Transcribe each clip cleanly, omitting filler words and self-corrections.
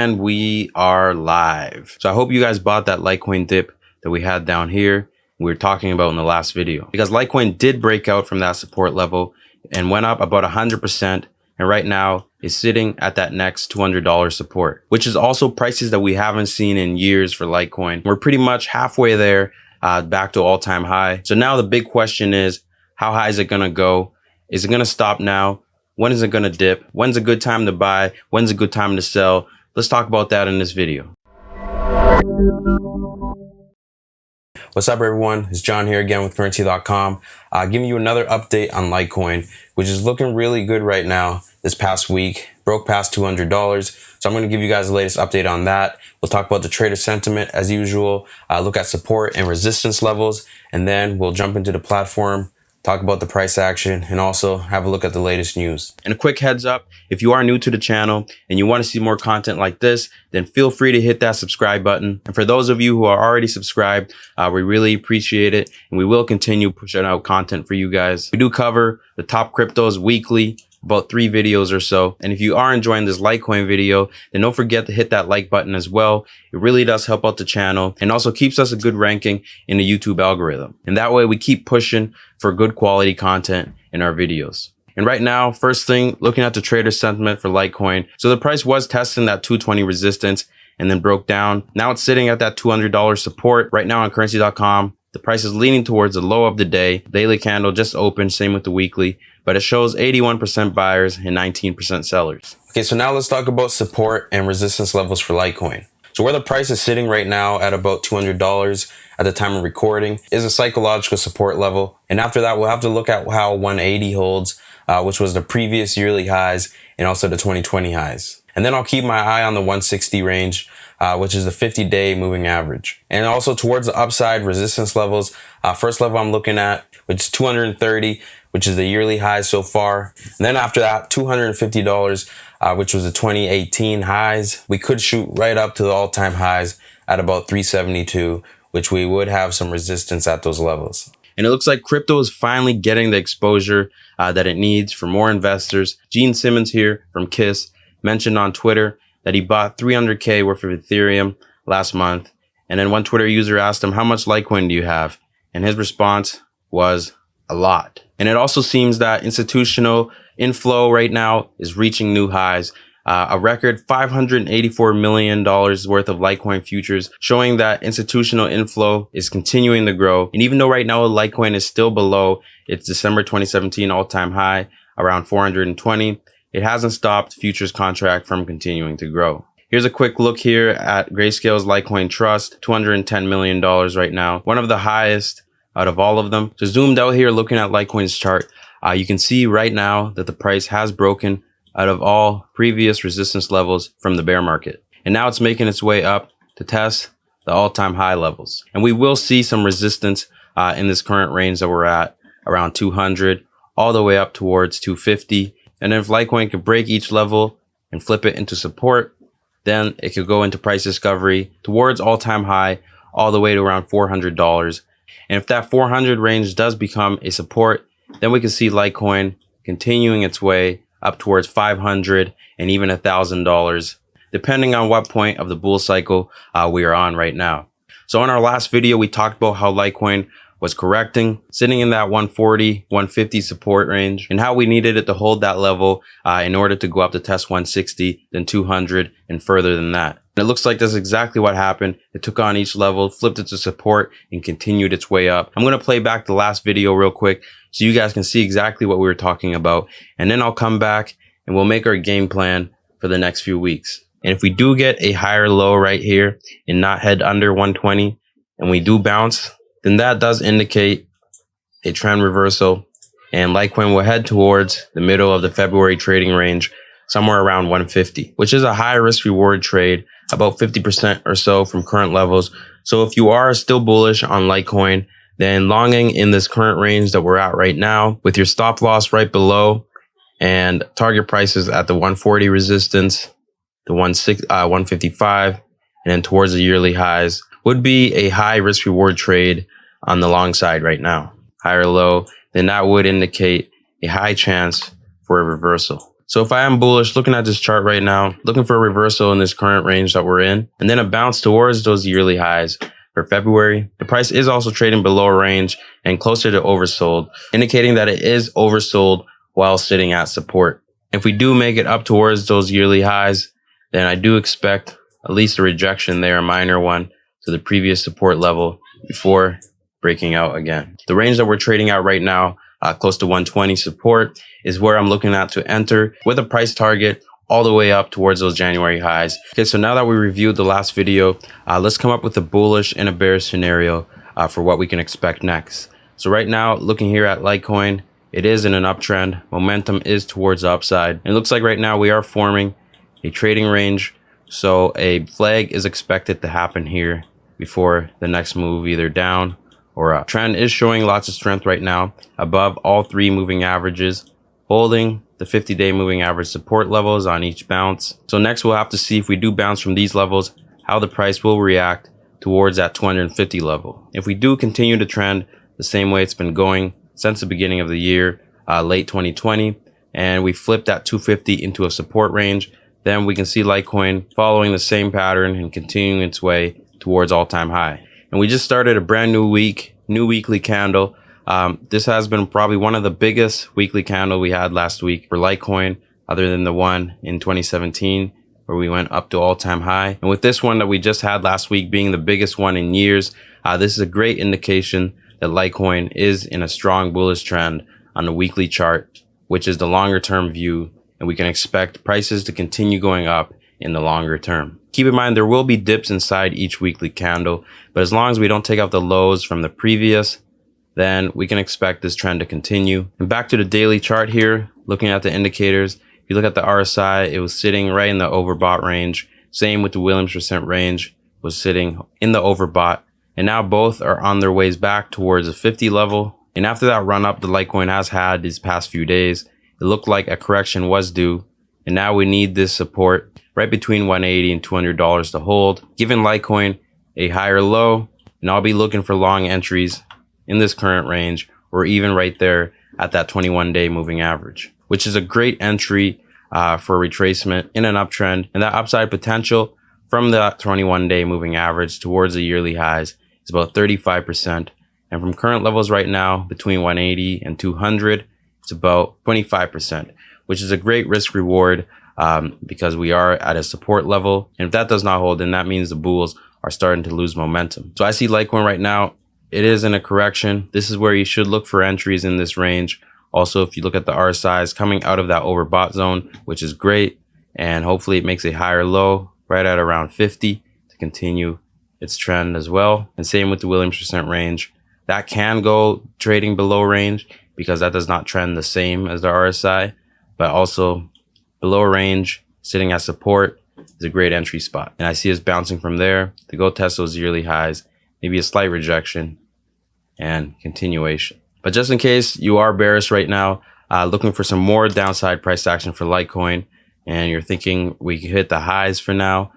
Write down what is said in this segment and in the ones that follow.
And we are live. So I hope you guys bought that Litecoin dip that we had down here. We were talking about in the last video, because Litecoin did break out from that support level and went up about 100%. And right now is sitting at that next $200 support, which is also prices that we haven't seen in years for Litecoin. We're pretty much halfway there, back to all-time high. So now the big question is, how high is it going to go? Is it going to stop now? When is it going to dip? When's a good time to buy? When's a good time to sell? Let's talk about that in this video. What's up, everyone? It's John here again with Currency.com, giving you another update on Litecoin, which is looking really good right now. This past week, broke past $200. So I'm going to give you guys the latest update on that. We'll talk about the trader sentiment as usual, look at support and resistance levels, and then we'll jump into the platform, talk about the price action, and also have a look at the latest news. And a quick heads up, if you are new to the channel and you want to see more content like this, then feel free to hit that subscribe button. And for those of you who are already subscribed, we really appreciate it. And we will continue pushing out content for you guys. We do cover the top cryptos weekly, about 3 videos or so. And if you are enjoying this Litecoin video, then don't forget to hit that like button as well. It really does help out the channel and also keeps us a good ranking in the YouTube algorithm. And that way we keep pushing for good quality content in our videos. And right now, first thing, looking at the trader sentiment for Litecoin. So the price was testing that 220 resistance and then broke down. Now it's sitting at that $200 support. Right now on Currency.com, the price is leaning towards the low of the day. Daily candle just opened, same with the weekly, but it shows 81% buyers and 19% sellers. Okay, so now let's talk about support and resistance levels for Litecoin. So where the price is sitting right now at about $200 at the time of recording is a psychological support level. And after that, we'll have to look at how 180 holds, which was the previous yearly highs and also the 2020 highs. And then I'll keep my eye on the 160 range, which is the 50-day moving average. And also towards the upside resistance levels, first level I'm looking at, which is 230, which is the yearly high so far. And then after that, $250, which was the 2018 highs. We could shoot right up to the all-time highs at about 372, which we would have some resistance at those levels. And it looks like crypto is finally getting the exposure that it needs for more investors. Gene Simmons here from KISS mentioned on Twitter that he bought 300K worth of Ethereum last month. And then one Twitter user asked him, how much Litecoin do you have? And his response was a lot. And it also seems that institutional inflow right now is reaching new highs. A record $584 million worth of Litecoin futures, showing that institutional inflow is continuing to grow. And even though right now Litecoin is still below its December 2017 all-time high, around 420, it hasn't stopped futures contract from continuing to grow. Here's a quick look here at Grayscale's Litecoin Trust, $210 million right now, one of the highest out of all of them. So zoomed out here, looking at Litecoin's chart, you can see right now that the price has broken out of all previous resistance levels from the bear market. And now it's making its way up to test the all-time high levels. And we will see some resistance in this current range that we're at, around 200, all the way up towards 250. And if Litecoin could break each level and flip it into support, then it could go into price discovery towards all-time high, all the way to around $400. And if that 400 range does become a support, then we can see Litecoin continuing its way up towards $500 and even $1,000, depending on what point of the bull cycle we are on right now. So in our last video, we talked about how Litecoin was correcting, sitting in that 140, 150 support range, and how we needed it to hold that level in order to go up to test 160, then 200, and further than that. And it looks like that's exactly what happened. It took on each level, flipped it to support, and continued its way up. I'm going to play back the last video real quick so you guys can see exactly what we were talking about. And then I'll come back and we'll make our game plan for the next few weeks. And if we do get a higher low right here and not head under 120, and we do bounce, then that does indicate a trend reversal. And Litecoin will head towards the middle of the February trading range, somewhere around 150, which is a high risk reward trade, about 50% or so from current levels. So if you are still bullish on Litecoin, then longing in this current range that we're at right now, with your stop loss right below and target prices at the 140 resistance, the 155, and then towards the yearly highs, would be a high risk reward trade on the long side right now. Higher low, then that would indicate a high chance for a reversal. So if I am bullish, looking at this chart right now, looking for a reversal in this current range that we're in, and then a bounce towards those yearly highs for February. The price is also trading below range and closer to oversold, indicating that it is oversold while sitting at support. If we do make it up towards those yearly highs, then I do expect at least a rejection there, a minor one, to the previous support level before breaking out again. The range that we're trading at right now, close to 120 support, is where I'm looking at to enter with a price target all the way up towards those January highs. Okay, so now that we reviewed the last video, let's come up with a bullish and a bearish scenario for what we can expect next. So right now, looking here at Litecoin, it is in an uptrend. Momentum is towards the upside. It looks like right now we are forming a trading range. So a flag is expected to happen here before the next move, either down or up. Trend is showing lots of strength right now above all three moving averages, holding the 50-day moving average support levels on each bounce. So next we'll have to see if we do bounce from these levels, how the price will react towards that 250 level. If we do continue to trend the same way it's been going since the beginning of the year, late 2020, and we flip that 250 into a support range, then we can see Litecoin following the same pattern and continuing its way towards all-time high. And we just started a brand new week, new weekly candle. This has been probably one of the biggest weekly candle we had last week for Litecoin, other than the one in 2017 where we went up to all-time high. And with this one that we just had last week being the biggest one in years, this is a great indication that Litecoin is in a strong bullish trend on the weekly chart, which is the longer term view, and we can expect prices to continue going up in the longer term. Keep in mind there will be dips inside each weekly candle, but as long as we don't take out the lows from the previous, then we can expect this trend to continue. And back to the daily chart here, looking at the indicators, if you look at the RSI, it was sitting right in the overbought range. Same with the Williams percent range, was sitting in the overbought. And now both are on their ways back towards the 50 level. And after that run up the Litecoin has had these past few days, it looked like a correction was due. And now we need this support right between $180 and $200 to hold, giving Litecoin a higher low. And I'll be looking for long entries in this current range, or even right there at that 21-day moving average, which is a great entry for retracement in an uptrend. And that upside potential from the 21-day moving average towards the yearly highs is about 35%. And from current levels right now, between 180 and 200, it's about 25%, which is a great risk reward because we are at a support level. And if that does not hold, then that means the bulls are starting to lose momentum. So I see Litecoin right now, it is in a correction. This is where you should look for entries in this range. Also, if you look at the RSIs coming out of that overbought zone, which is great, and hopefully it makes a higher low right at around 50 to continue its trend as well. And same with the Williams percent range. That can go trading below range because that does not trend the same as the RSI, but also below range, sitting at support, is a great entry spot. And I see us bouncing from there to go test those yearly highs, maybe a slight rejection and continuation. But just in case you are bearish right now, looking for some more downside price action for Litecoin, and you're thinking we could hit the highs for now,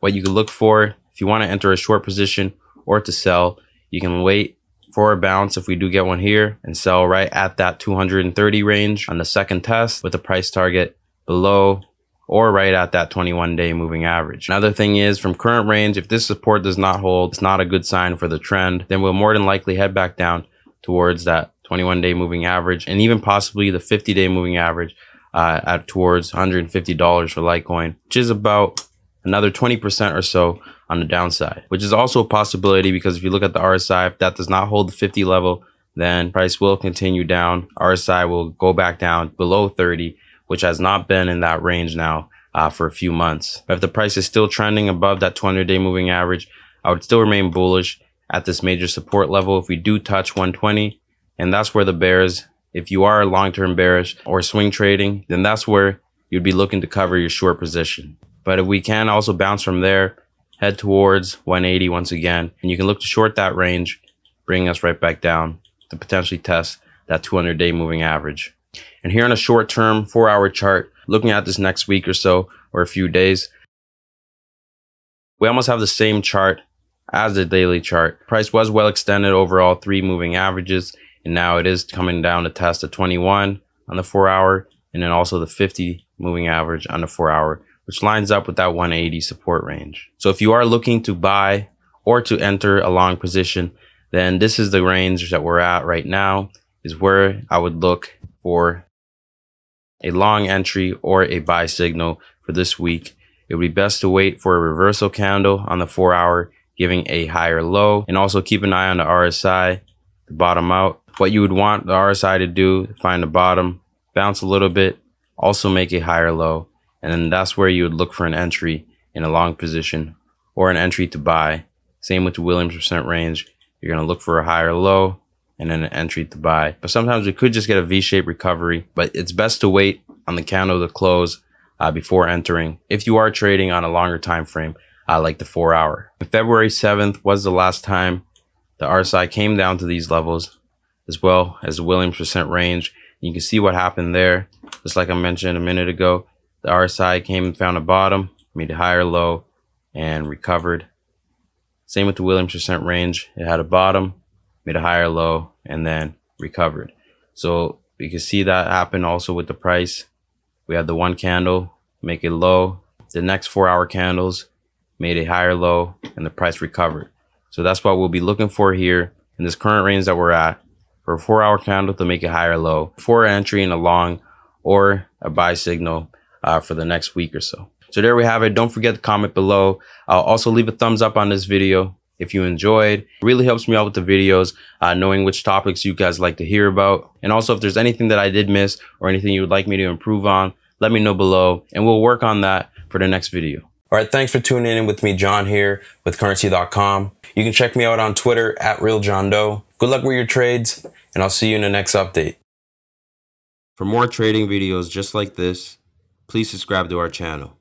what you could look for, if you want to enter a short position or to sell, you can wait for a bounce if we do get one here and sell right at that 230 range on the second test with a price target below or right at that 21-day moving average. Another thing is, from current range, if this support does not hold, it's not a good sign for the trend, then we'll more than likely head back down towards that 21-day moving average and even possibly the 50-day moving average at towards $150 for Litecoin, which is about another 20% or so on the downside, which is also a possibility because if you look at the RSI, if that does not hold the 50 level, then price will continue down. RSI will go back down below 30, which has not been in that range now for a few months. But if the price is still trending above that 200-day moving average, I would still remain bullish at this major support level if we do touch 120. And that's where the bears, if you are long-term bearish or swing trading, then that's where you'd be looking to cover your short position. But if we can also bounce from there, head towards 180 once again, and you can look to short that range, bringing us right back down to potentially test that 200-day moving average. And here on a short-term 4-hour chart, looking at this next week or so, or a few days, we almost have the same chart as the daily chart. Price was well extended over all three moving averages, and now it is coming down to test a 21 on the 4-hour and then also the 50 moving average on the 4-hour, which lines up with that 180 support range. So if you are looking to buy or to enter a long position, then this is the range that we're at right now, is where I would look for a long entry or a buy signal for this week. It would be best to wait for a reversal candle on the 4-hour, giving a higher low, and also keep an eye on the RSI to bottom out. What you would want the RSI to do, find the bottom, bounce a little bit, also make a higher low, and then that's where you would look for an entry in a long position or an entry to buy. Same with the Williams percent range. You're going to look for a higher low and then an entry to buy. But sometimes we could just get a V-shaped recovery, but it's best to wait on the candle to close before entering if you are trading on a longer time frame like the 4-hour. February 7th was the last time the RSI came down to these levels, as well as the Williams percent range. You can see what happened there. Just like I mentioned a minute ago, the RSI came and found a bottom, made a higher low, and recovered. Same with the Williams percent range. It had a bottom, made a higher low, and then recovered. So you can see that happen also with the price. We had the one candle make a low. The next 4-hour candles made a higher low, and the price recovered. So that's what we'll be looking for here in this current range that we're at, for a 4-hour candle to make a higher low for entry in a long or a buy signal for the next week or so. So there we have it. Don't forget to comment below. I'll also leave a thumbs up on this video if you enjoyed. It really helps me out with the videos, knowing which topics you guys like to hear about. And also, if there's anything that I did miss or anything you would like me to improve on, let me know below and we'll work on that for the next video. All right, thanks for tuning in with me, John, here with Currency.com. You can check me out on Twitter at RealJohnDoe. Good luck with your trades, and I'll see you in the next update. For more trading videos just like this, please subscribe to our channel.